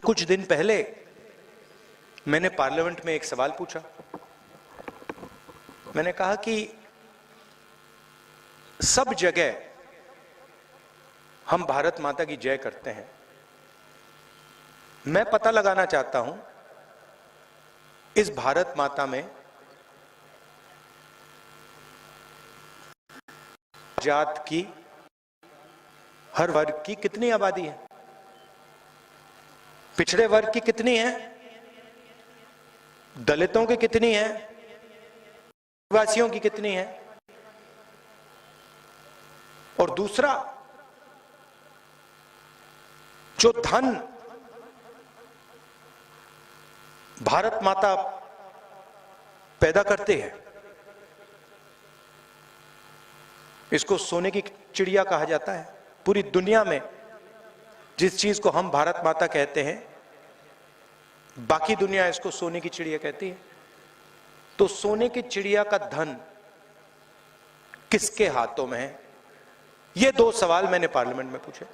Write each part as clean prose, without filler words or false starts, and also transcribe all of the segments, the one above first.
कुछ दिन पहले मैंने पार्लियामेंट में एक सवाल पूछा। मैंने कहा कि सब जगह हम भारत माता की जय करते हैं, मैं पता लगाना चाहता हूं इस भारत माता में जात की, हर वर्ग की कितनी आबादी है, पिछड़े वर्ग की कितनी है, दलितों की कितनी है, आदिवासियों की कितनी है, और दूसरा जो धन भारत माता पैदा करते हैं, इसको सोने की चिड़िया कहा जाता है। पूरी दुनिया में जिस चीज को हम भारत माता कहते हैं, बाकी दुनिया इसको सोने की चिड़िया कहती है। तो सोने की चिड़िया का धन किसके हाथों में है? ये दो सवाल मैंने पार्लियामेंट में पूछे।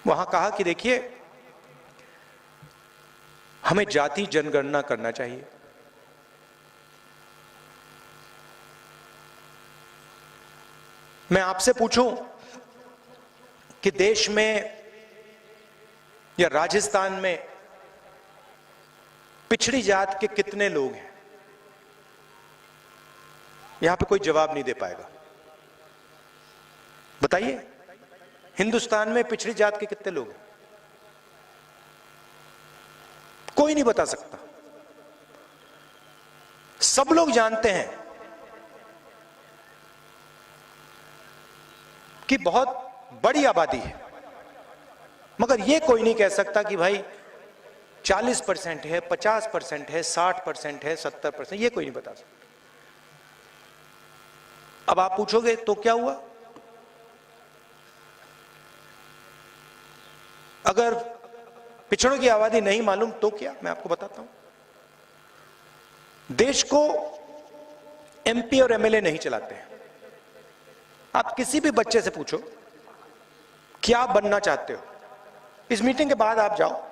वहां कहा कि देखिए, हमें जाति जनगणना करना चाहिए। मैं आपसे पूछूं कि देश में या राजस्थान में पिछड़ी जात के कितने लोग हैं? यहां पे कोई जवाब नहीं दे पाएगा। बताइए, हिंदुस्तान में पिछड़ी जात के कितने लोग हैं? कोई नहीं बता सकता। सब लोग जानते हैं कि बहुत बड़ी आबादी है, मगर यह कोई नहीं कह सकता कि भाई 40% है, 50% है, 60% है, 70%, यह कोई नहीं बता सकता। अब आप पूछोगे तो क्या हुआ? अगर पिछड़ों की आबादी नहीं मालूम तो क्या? मैं आपको बताता हूं। देश को एमपी और एमएलए नहीं चलाते हैं। आप किसी भी बच्चे से पूछो क्या बनना चाहते हो, इस मीटिंग के बाद आप जाओ,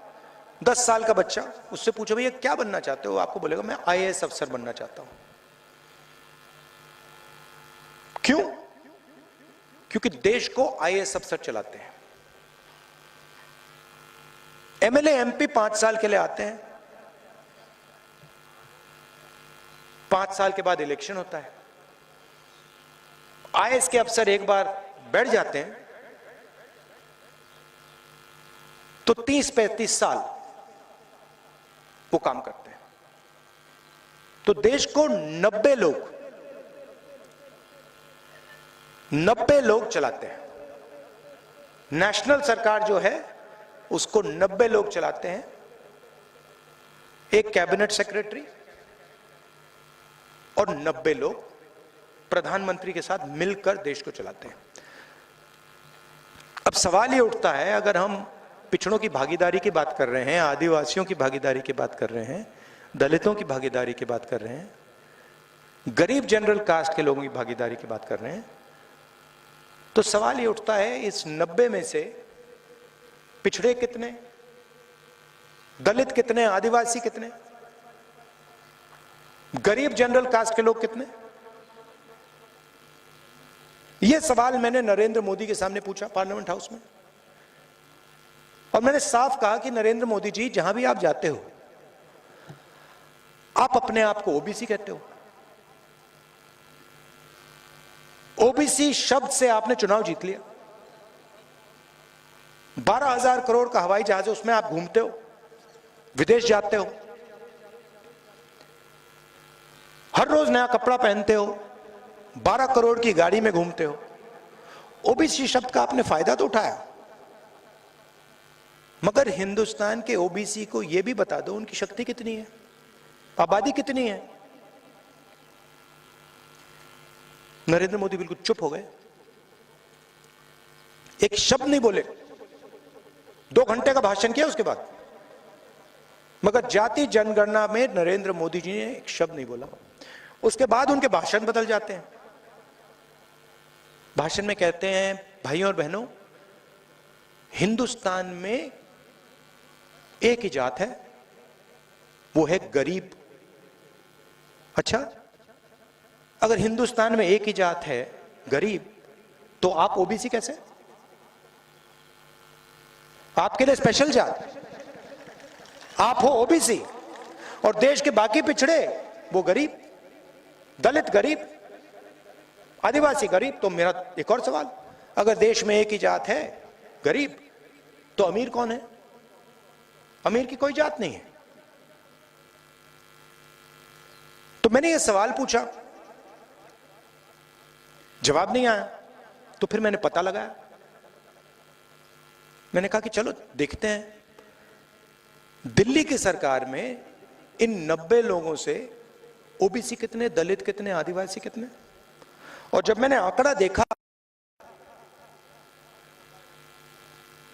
10 साल का बच्चा, उससे पूछो भैया क्या बनना चाहते हो, आपको बोलेगा मैं आईएएस अफसर बनना चाहता हूं। क्यों? क्योंकि देश को आईएएस अफसर चलाते हैं। एमएलए एमपी 5 साल के लिए आते हैं, 5 साल के बाद इलेक्शन होता है। आईएएस के अफसर एक बार बैठ जाते हैं तो 30-35 साल वो काम करते हैं। तो देश को 90 लोग चलाते हैं। नेशनल सरकार जो है उसको 90 लोग चलाते हैं, एक कैबिनेट सेक्रेटरी और 90 लोग प्रधानमंत्री के साथ मिलकर देश को चलाते हैं। अब सवाल ये उठता है, अगर हम पिछड़ों की भागीदारी की बात कर रहे हैं, आदिवासियों की भागीदारी की बात कर रहे हैं, दलितों की भागीदारी की बात कर रहे हैं, गरीब जनरल कास्ट के लोगों की भागीदारी की बात कर रहे हैं, तो सवाल ये उठता है इस 90 में से पिछड़े कितने, दलित कितने, आदिवासी कितने, गरीब जनरल कास्ट के लोग कितने? यह सवाल मैंने नरेंद्र मोदी के सामने पूछा पार्लियामेंट हाउस में, और मैंने साफ कहा कि नरेंद्र मोदी जी, जहां भी आप जाते हो, आप अपने आप को ओबीसी कहते हो। ओबीसी शब्द से आपने चुनाव जीत लिया। 12,000 करोड़ का हवाई जहाज है, उसमें आप घूमते हो, विदेश जाते हो, हर रोज नया कपड़ा पहनते हो, 12 करोड़ की गाड़ी में घूमते हो। ओबीसी शब्द का आपने फायदा तो उठाया, मगर हिंदुस्तान के ओबीसी को यह भी बता दो उनकी शक्ति कितनी है, आबादी कितनी है। नरेंद्र मोदी बिल्कुल चुप हो गए, एक शब्द नहीं बोले। 2 घंटे का भाषण किया उसके बाद, मगर जाति जनगणना में नरेंद्र मोदी जी ने एक शब्द नहीं बोला। उसके बाद उनके भाषण बदल जाते हैं। भाषण में कहते हैं, भाइयों और बहनों, हिंदुस्तान में एक ही जात है, वो है गरीब। अच्छा, अगर हिंदुस्तान में एक ही जात है गरीब, तो आप ओबीसी कैसे? आपके लिए स्पेशल जात, आप हो ओबीसी, और देश के बाकी पिछड़े वो गरीब, दलित गरीब, आदिवासी गरीब। तो मेरा एक और सवाल, अगर देश में एक ही जात है गरीब, तो अमीर कौन है? अमीर की कोई जात नहीं है। तो मैंने ये सवाल पूछा, जवाब नहीं आया। तो फिर मैंने पता लगाया, मैंने कहा कि चलो देखते हैं दिल्ली की सरकार में इन 90 लोगों से ओबीसी कितने, दलित कितने, आदिवासी कितने। और जब मैंने आंकड़ा देखा,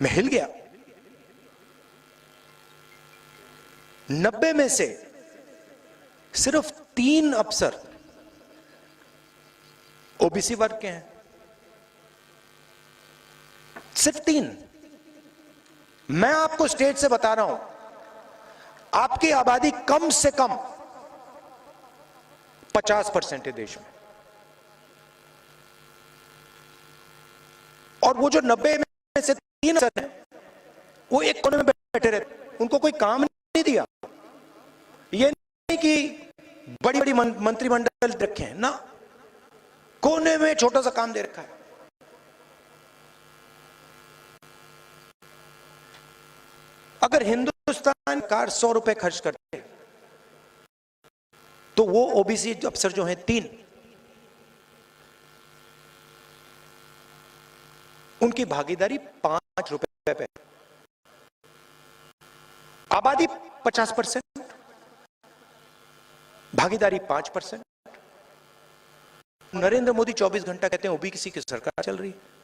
मैं हिल गया। 90 में से सिर्फ 3 अफसर ओबीसी वर्ग के हैं, सिर्फ 3। मैं आपको स्टेट से बता रहा हूं, आपकी आबादी कम से कम 50% है देश में, और वो जो 90 में से 3 अफसर हैं, वो एक कोने में बैठे रहते, उनको कोई काम नहीं दिया। ये नहीं कि बड़ी बड़ी मंत्रिमंडल रखे हैं ना, कोने में छोटा सा काम दे रखा है। अगर हिंदुस्तान कार 100 रुपए खर्च करते, तो वो ओबीसी अफसर जो हैं 3, उनकी भागीदारी 5 रुपए पे, आबादी 50%, भागीदारी 5%। नरेंद्र मोदी 24 घंटा कहते हैं ओबीसी की सरकार चल रही है।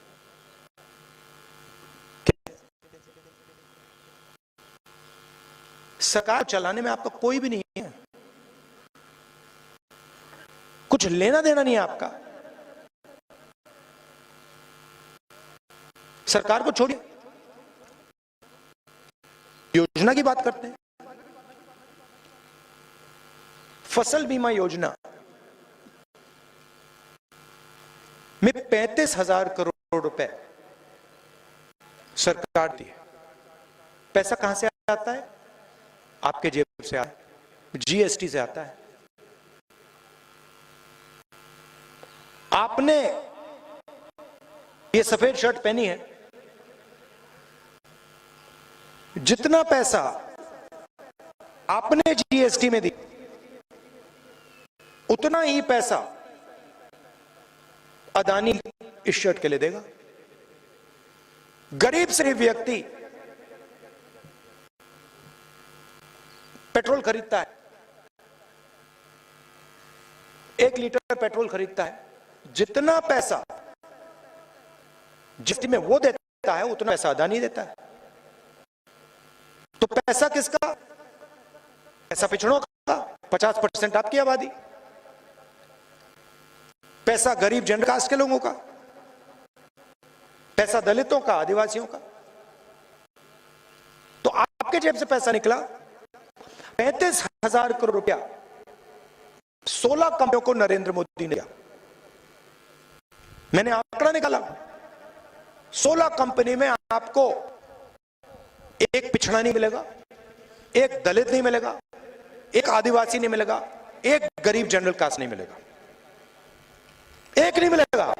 सरकार चलाने में आपका कोई भी नहीं है, कुछ लेना देना नहीं है आपका। सरकार को छोड़िए, योजना की बात करते हैं। फसल बीमा योजना में 35,000 करोड़ रुपए सरकार दी है। पैसा कहां से आता है? आपके जेब से आता है, जीएसटी से आता है। आपने ये सफेद शर्ट पहनी है, जितना पैसा आपने जीएसटी में दी, उतना ही पैसा अदानी इस शर्ट के लिए देगा। गरीब से व्यक्ति पेट्रोल खरीदता है, 1 लीटर पेट्रोल खरीदता है, जितना पैसा जीएसटी में वो देता है, उतना पैसा अदानी देता है। तो पैसा किसका? पैसा पिछड़ों का, 50% आपकी आबादी। पैसा गरीब जनरल कास्ट के लोगों का, पैसा दलितों का, आदिवासियों का। तो आपके जेब से पैसा निकला 35,000 करोड़ रुपया 16 कंपनियों को नरेंद्र मोदी ने दिया। मैंने आंकड़ा निकाला, 16 कंपनी में आपको एक पिछड़ा नहीं मिलेगा, एक दलित नहीं मिलेगा, एक आदिवासी नहीं मिलेगा, एक गरीब जनरल कास्ट नहीं मिलेगा, एक नहीं मिलेगा।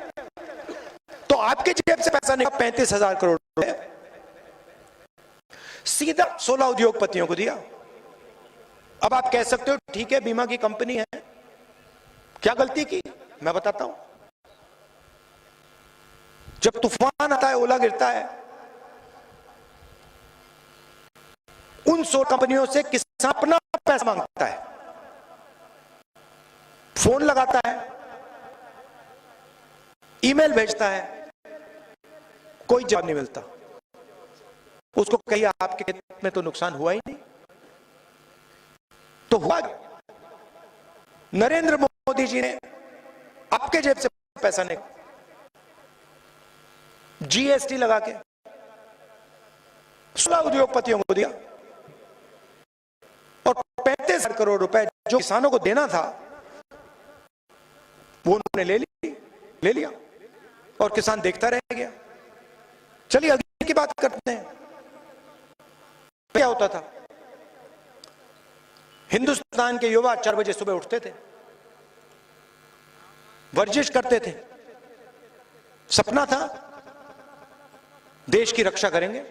तो आपके जेब से पैसा निकला 35,000 करोड़ रुपए, सीधा 16 उद्योगपतियों को दिया। अब आप कह सकते हो ठीक है, बीमा की कंपनी है, क्या गलती की? मैं बताता हूं। जब तूफान आता है, ओला गिरता है, उन 100 कंपनियों से किसान अपना पैसा मांगता है, फोन लगाता है, ईमेल भेजता है, कोई जवाब नहीं मिलता। उसको कहिए आपके खेत में तो नुकसान हुआ ही नहीं, तो हुआ। नरेंद्र मोदी जी ने आपके जेब से पैसा नहीं, जीएसटी लगा के 16 उद्योगपतियों को दिया और 35,000 करोड़ रुपए जो किसानों को देना था वो उन्होंने ले लिया और किसान देखता रह गया। चलिए अगली की बात करते हैं। क्या होता था? हिंदुस्तान के युवा 4 बजे सुबह उठते थे, वर्जिश करते थे, सपना था देश की रक्षा करेंगे,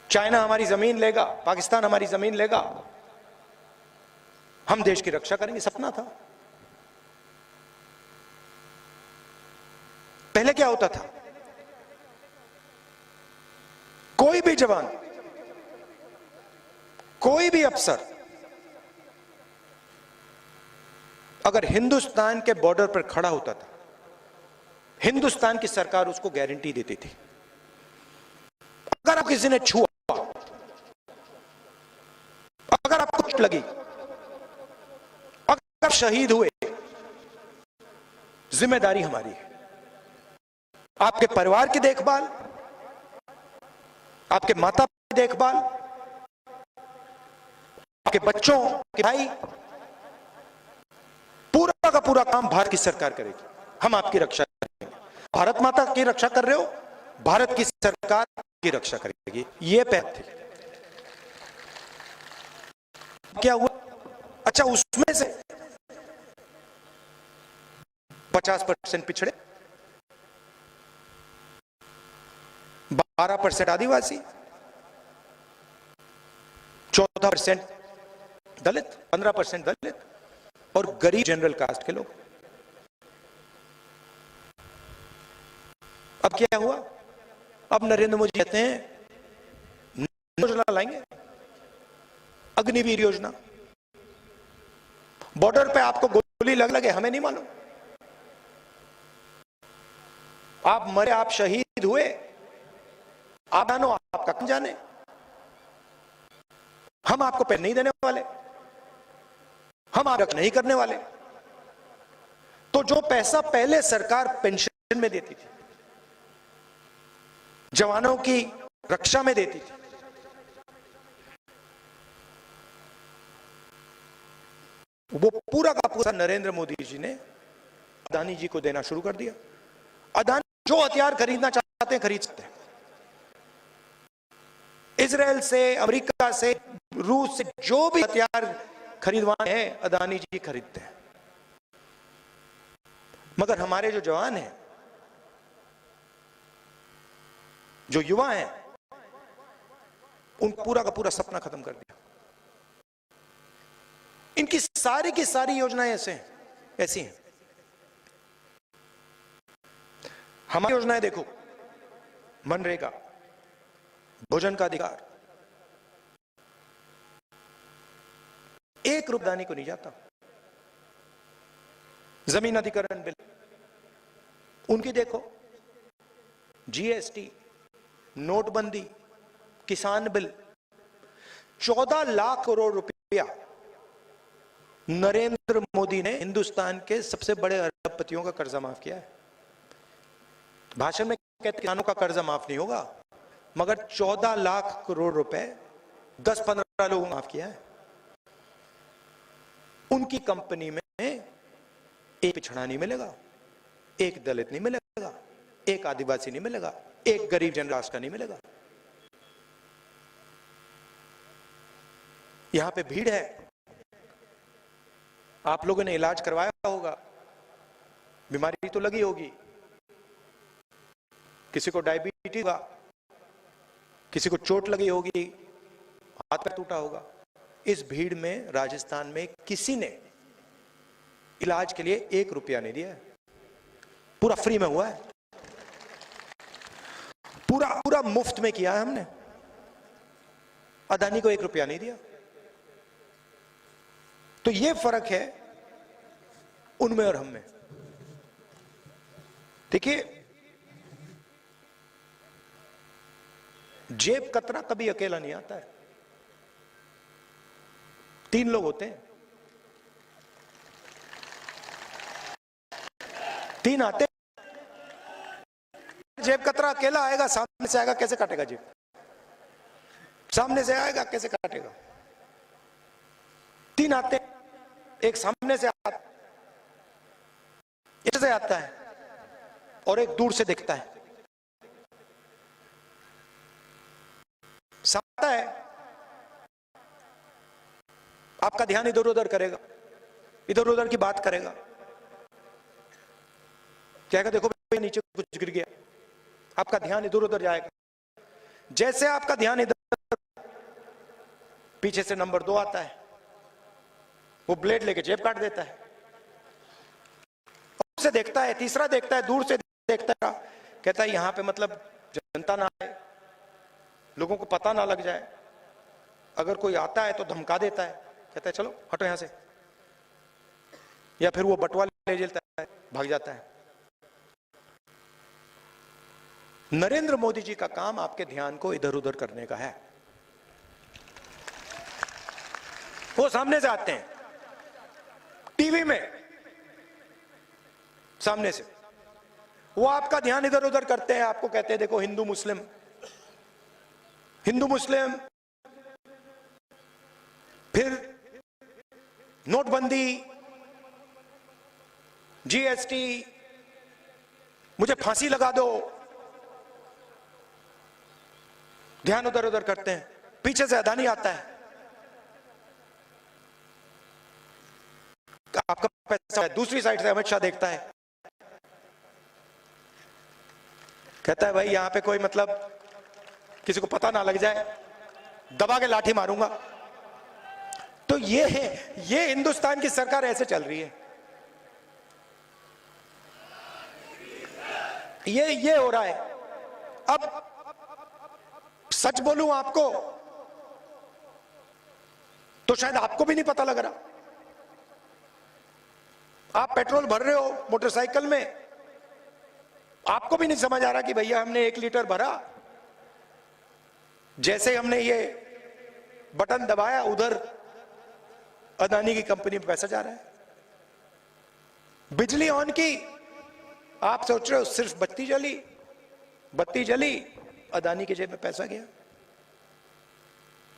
चाइना हमारी जमीन लेगा, पाकिस्तान हमारी जमीन लेगा, हम देश की रक्षा करेंगे, सपना था। पहले क्या होता था? कोई भी जवान, कोई भी अफसर अगर हिंदुस्तान के बॉर्डर पर खड़ा होता था, हिंदुस्तान की सरकार उसको गारंटी देती थी, अगर आप किसी ने छुआ, अगर आपको चोट लगी, अगर आप शहीद हुए, जिम्मेदारी हमारी है। आपके परिवार की देखभाल, आपके माता पिता की देखभाल, आपके बच्चों के भाई, पूरा का पूरा काम भारत की सरकार करेगी। हम आपकी रक्षा करेंगे। भारत माता की रक्षा कर रहे हो, भारत की सरकार की रक्षा करेगी। ये पहल थी। क्या हुआ? अच्छा, उसमें से 50% पिछड़े, 12% आदिवासी, 14% दलित, 15% दलित और गरीब जनरल कास्ट के लोग। अब क्या हुआ? अब नरेंद्र मोदी कहते हैं योजना लाएंगे, अग्निवीर योजना। बॉर्डर पे आपको गोली लगे, हमें नहीं मालूम। आप मरे, आप शहीद हुए, आप जानो, आपका कौन जाने। हम आपको पैसे नहीं देने वाले, हम आप नहीं करने वाले। तो जो पैसा पहले सरकार पेंशन में देती थी, जवानों की रक्षा में देती थी, वो पूरा का पूरा नरेंद्र मोदी जी ने अदानी जी को देना शुरू कर दिया। अदानी जो हथियार खरीदना चाहते हैं खरीद सकते हैं। इजराइल से, अमेरिका से, रूस से जो भी हथियार खरीदवाने हैं अदानी जी खरीदते हैं। मगर हमारे जो जवान हैं, जो युवा हैं, उन पूरा का पूरा सपना खत्म कर दिया। इनकी सारी की सारी योजनाएं ऐसी हैं। हमारी योजनाएं देखो, मनरेगा, भोजन का अधिकार, 1 रुपया अदानी को नहीं जाता। जमीन अधिग्रहण बिल उनकी देखो, जीएसटी, नोटबंदी, किसान बिल, 14 लाख करोड़ रुपया नरेंद्र मोदी ने हिंदुस्तान के सबसे बड़े अरबपतियों का कर्जा माफ किया है। भाषण में कहते किसानों का कर्जा माफ नहीं होगा, मगर 14 लाख करोड़ रुपए 10-15 लोगों को माफ किया है। उनकी कंपनी में एक पिछड़ा नहीं मिलेगा, एक दलित नहीं मिलेगा, एक आदिवासी नहीं मिलेगा, एक गरीब जनराष्ट्र का नहीं मिलेगा। यहां पे भीड़ है, आप लोगों ने इलाज करवाया होगा, बीमारी तो लगी होगी, किसी को डायबिटीज होगा, किसी को चोट लगी होगी, हाथ पैर टूटा होगा। इस भीड़ में राजस्थान में किसी ने इलाज के लिए 1 रुपया नहीं दिया है, पूरा फ्री में हुआ है, पूरा मुफ्त में किया है हमने। अदानी को 1 रुपया नहीं दिया। तो ये फर्क है उनमें और हम में। देखिए, जेब कतरा कभी अकेला नहीं आता है, 3 लोग होते हैं, 3 आते जेब कतरा अकेला आएगा, सामने से आएगा कैसे काटेगा जेब? सामने से आएगा कैसे काटेगा? तीन आते, एक सामने से आता है और एक दूर से दिखता है। सामने है, आपका ध्यान इधर उधर करेगा, इधर उधर की बात करेगा, कहेगा देखो भाई नीचे कुछ गिर गया, आपका ध्यान इधर उधर जाएगा। जैसे आपका ध्यान इधर, पीछे से नंबर 2 आता है, वो ब्लेड लेके जेब काट देता है। से देखता है, तीसरा देखता है, दूर से देखता है, कहता है यहां पे मतलब जनता ना आए, लोगों को पता ना लग जाए, अगर कोई आता है तो धमका देता है, कहता है चलो हटो यहां से, या फिर वो बटवा ले लेता है, भाग जाता है। नरेंद्र मोदी जी का काम आपके ध्यान को इधर उधर करने का है। वो सामने से आते हैं, टीवी में सामने से, वो आपका ध्यान इधर उधर करते हैं, आपको कहते हैं देखो हिंदू मुस्लिम, हिंदू मुस्लिम, फिर नोटबंदी, जीएसटी, मुझे फांसी लगा दो, ध्यान उधर उधर करते हैं। पीछे से अदानी आता है, आपका पैसा है, दूसरी साइड से अमित शाह देखता है, कहता है भाई यहां पे कोई मतलब किसी को पता ना लग जाए, दबा के लाठी मारूंगा। तो ये है, ये हिंदुस्तान की सरकार ऐसे चल रही है। ये हो रहा है। अब सच बोलूं आपको तो शायद आपको भी नहीं पता लग रहा। आप पेट्रोल भर रहे हो मोटरसाइकिल में, आपको भी नहीं समझ आ रहा कि भैया हमने 1 लीटर भरा, जैसे हमने ये बटन दबाया उधर अदानी की कंपनी में पैसा जा रहा है। बिजली ऑन की, आप सोच रहे हो सिर्फ बत्ती जली, अदानी की जेब में पैसा गया।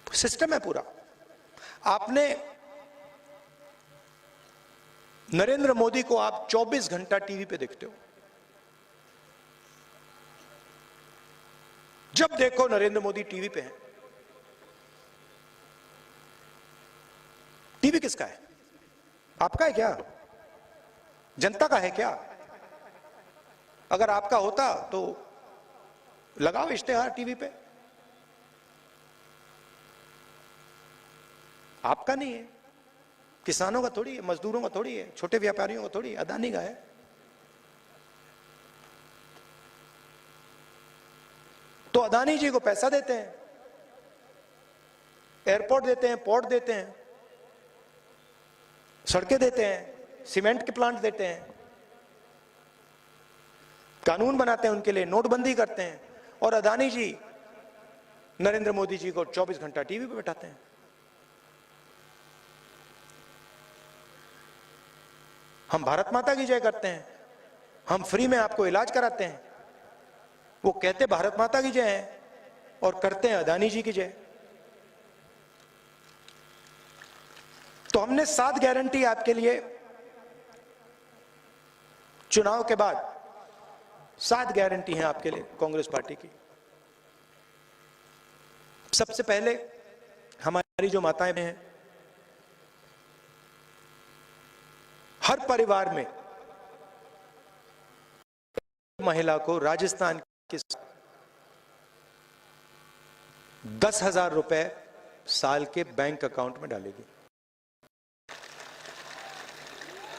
सिस्टम है पूरा। आपने नरेंद्र मोदी को आप 24 घंटा टीवी पे देखते हो, जब देखो नरेंद्र मोदी टीवी पे है। टीवी किसका है? आपका है क्या? जनता का है क्या? अगर आपका होता तो लगाओ इश्तेहार टीवी पे। आपका नहीं है, किसानों का थोड़ी है, मजदूरों का थोड़ी है, छोटे व्यापारियों का थोड़ी है, अदानी का है। तो अदानी जी को पैसा देते हैं, एयरपोर्ट देते हैं, पोर्ट देते हैं, सड़कें देते हैं, सीमेंट के प्लांट देते हैं, कानून बनाते हैं उनके लिए, नोटबंदी करते हैं, और अदानी जी नरेंद्र मोदी जी को 24 घंटा टीवी पे बैठाते हैं। हम भारत माता की जय करते हैं, हम फ्री में आपको इलाज कराते हैं, वो कहते भारत माता की जय है और करते हैं अदानी जी की जय। तो हमने 7 गारंटी आपके लिए चुनाव के बाद, 7 गारंटी हैं आपके लिए कांग्रेस पार्टी की। सबसे पहले हमारी जो माताएं हैं, हर परिवार में महिला को राजस्थान के 10,000 रुपए साल के बैंक अकाउंट में डालेगी।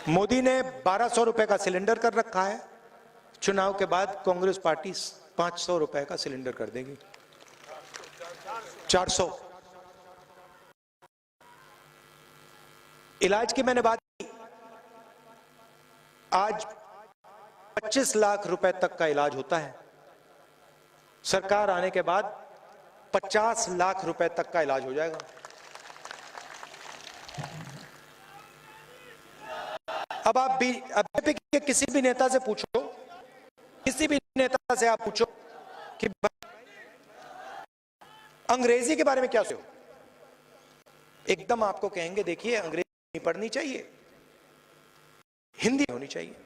मोदी ने 1,200 रुपए का सिलेंडर कर रखा है, चुनाव के बाद कांग्रेस पार्टी 500 रुपए का सिलेंडर कर देगी, 400। इलाज की मैंने बात की, आज 25 लाख रुपए तक का इलाज होता है, सरकार आने के बाद 50 लाख रुपए तक का इलाज हो जाएगा। अब आप बीजेपी के किसी भी नेता से पूछो, इस किसी भी नेता से आप पूछो कि अंग्रेजी के बारे में क्या सोचो, एकदम आपको कहेंगे देखिए अंग्रेजी नहीं पढ़नी चाहिए, हिंदी होनी चाहिए।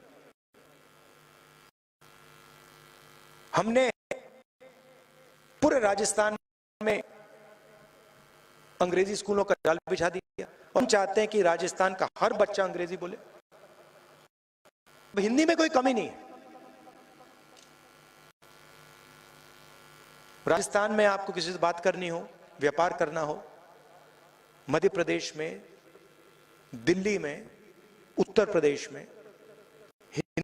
हमने पूरे राजस्थान में अंग्रेजी स्कूलों का जाल बिछा दिया। हम चाहते हैं कि राजस्थान का हर बच्चा अंग्रेजी बोले। हिंदी में कोई कमी नहीं है। राजस्थान में आपको किसी से बात करनी हो, व्यापार करना हो, मध्य प्रदेश में, दिल्ली में, उत्तर प्रदेश में, हिंदी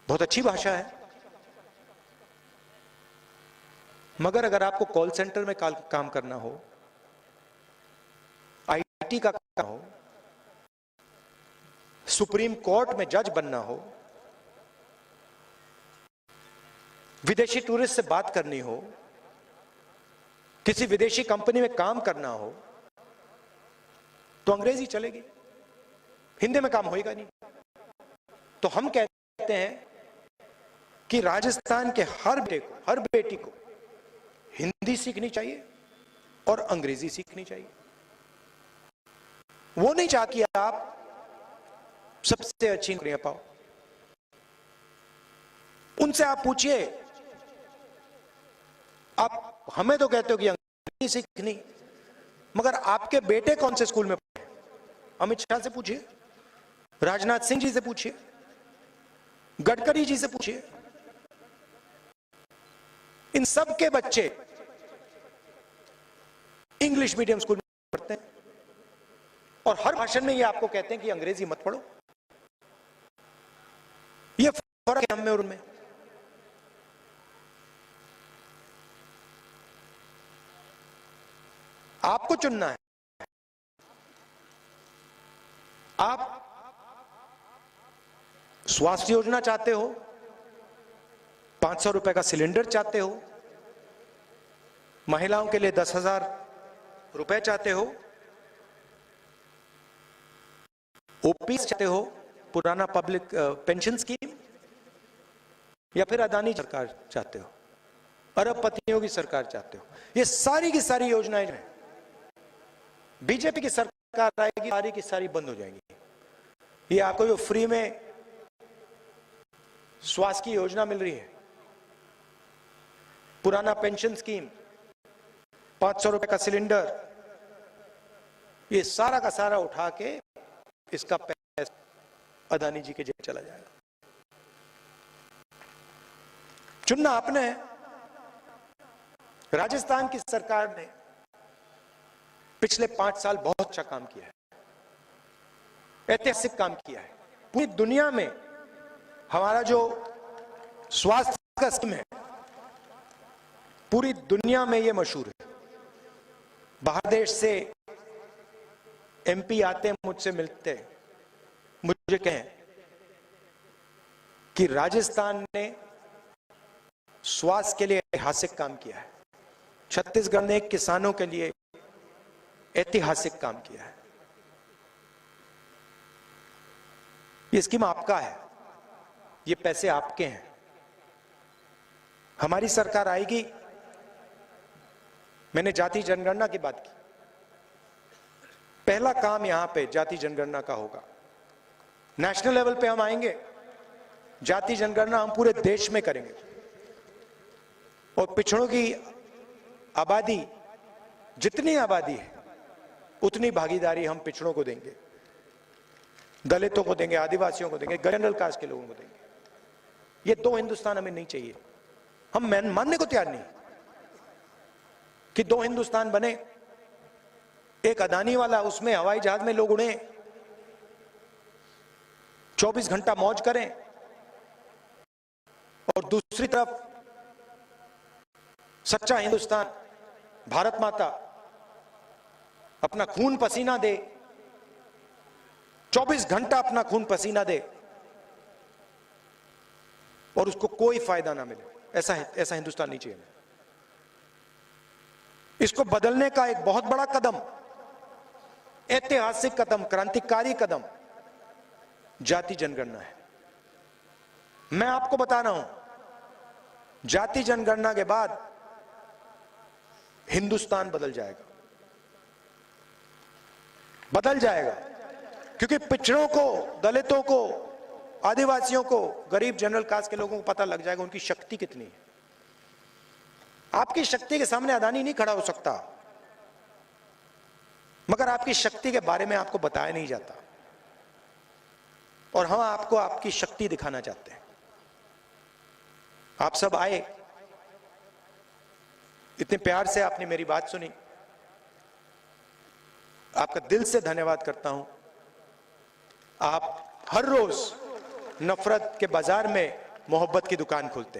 बहुत अच्छी भाषा है। मगर अगर आपको कॉल सेंटर में काम करना हो, आईटी का काम हो, सुप्रीम कोर्ट में जज बनना हो, विदेशी टूरिस्ट से बात करनी हो, किसी विदेशी कंपनी में काम करना हो, तो अंग्रेजी चलेगी, हिंदी में काम होएगा नहीं। तो हम कहते हैं कि राजस्थान के हर बेटे को, हर बेटी को हिंदी सीखनी चाहिए और अंग्रेजी सीखनी चाहिए। वो नहीं चाहती कि आप सबसे अच्छी नौकरियां पाओ। उनसे आप पूछिए, आप हमें तो कहते हो कि अंग्रेजी सीखनी, मगर आपके बेटे कौन से स्कूल में पढ़े? अमित शाह से पूछिए, राजनाथ सिंह जी से पूछिए, गडकरी जी से पूछिए। इन सब के बच्चे इंग्लिश मीडियम स्कूल में पढ़ते हैं और हर भाषण में ये आपको कहते हैं कि अंग्रेजी मत पढ़ो। ये फर्क है हम में और उनमें। आपको चुनना है। आप स्वास्थ्य योजना चाहते हो, 500 रुपए का सिलेंडर चाहते हो, महिलाओं के लिए 10,000 रुपए चाहते हो, ओपीएस चाहते हो, पुराना पब्लिक पेंशन स्कीम, या फिर अदानी सरकार चाहते हो, अरबपतियों की सरकार चाहते हो। ये सारी की सारी योजनाएं हैं, बीजेपी की सरकार आएगी सारी की सारी बंद हो जाएंगी। ये आपको जो फ्री में स्वास्थ्य की योजना मिल रही है, पुराना पेंशन स्कीम, 500 रुपए का सिलेंडर, ये सारा का सारा उठा के इसका पैसा अदानी जी के जेब चला जाएगा। चुनना आपने है। राजस्थान की सरकार ने पिछले 5 साल बहुत अच्छा काम किया है, ऐतिहासिक काम किया है। पूरी दुनिया में हमारा जो स्वास्थ्य का स्कीम है, पूरी दुनिया में ये मशहूर है। बाहर देश से एमपी आते हैं, मुझसे मिलते हैं, मुझे कहें कि राजस्थान ने स्वास्थ्य के लिए ऐतिहासिक काम किया है, छत्तीसगढ़ ने किसानों के लिए ऐतिहासिक काम किया है। ये स्कीम आपका है, ये पैसे आपके हैं। हमारी सरकार आएगी, मैंने जाति जनगणना की बात की, पहला काम यहां पे जाति जनगणना का होगा। नेशनल लेवल पे हम आएंगे, जाति जनगणना हम पूरे देश में करेंगे और पिछड़ों की आबादी, जितनी आबादी है उतनी भागीदारी हम पिछड़ों को देंगे, दलितों को देंगे, आदिवासियों को देंगे, जनरल कास्ट के लोगों को देंगे। ये 2 हिंदुस्तान हमें नहीं चाहिए। हम मानने को तैयार नहीं कि 2 हिंदुस्तान बने, एक अदानी वाला, उसमें हवाई जहाज में लोग उड़े, 24 घंटा मौज करें, और दूसरी तरफ सच्चा हिंदुस्तान, भारत माता अपना खून पसीना दे, 24 घंटा अपना खून पसीना दे और उसको कोई फायदा ना मिले। ऐसा हिंदुस्तान नहीं चाहिए। इसको बदलने का एक बहुत बड़ा कदम, ऐतिहासिक कदम, क्रांतिकारी कदम जाति जनगणना है। मैं आपको बता रहा हूं, जाति जनगणना के बाद हिंदुस्तान बदल जाएगा, बदल जाएगा। क्योंकि पिछड़ों को, दलितों को, आदिवासियों को, गरीब जनरल कास्ट के लोगों को पता लग जाएगा उनकी शक्ति कितनी है। आपकी शक्ति के सामने अदानी नहीं खड़ा हो सकता, मगर आपकी शक्ति के बारे में आपको बताया नहीं जाता, और हम आपको आपकी शक्ति दिखाना चाहते हैं। आप सब आए, इतने प्यार से आपने मेरी बात सुनी, आपका दिल से धन्यवाद करता हूं। आप हर रोज नफरत के बाजार में मोहब्बत की दुकान खोलते हैं।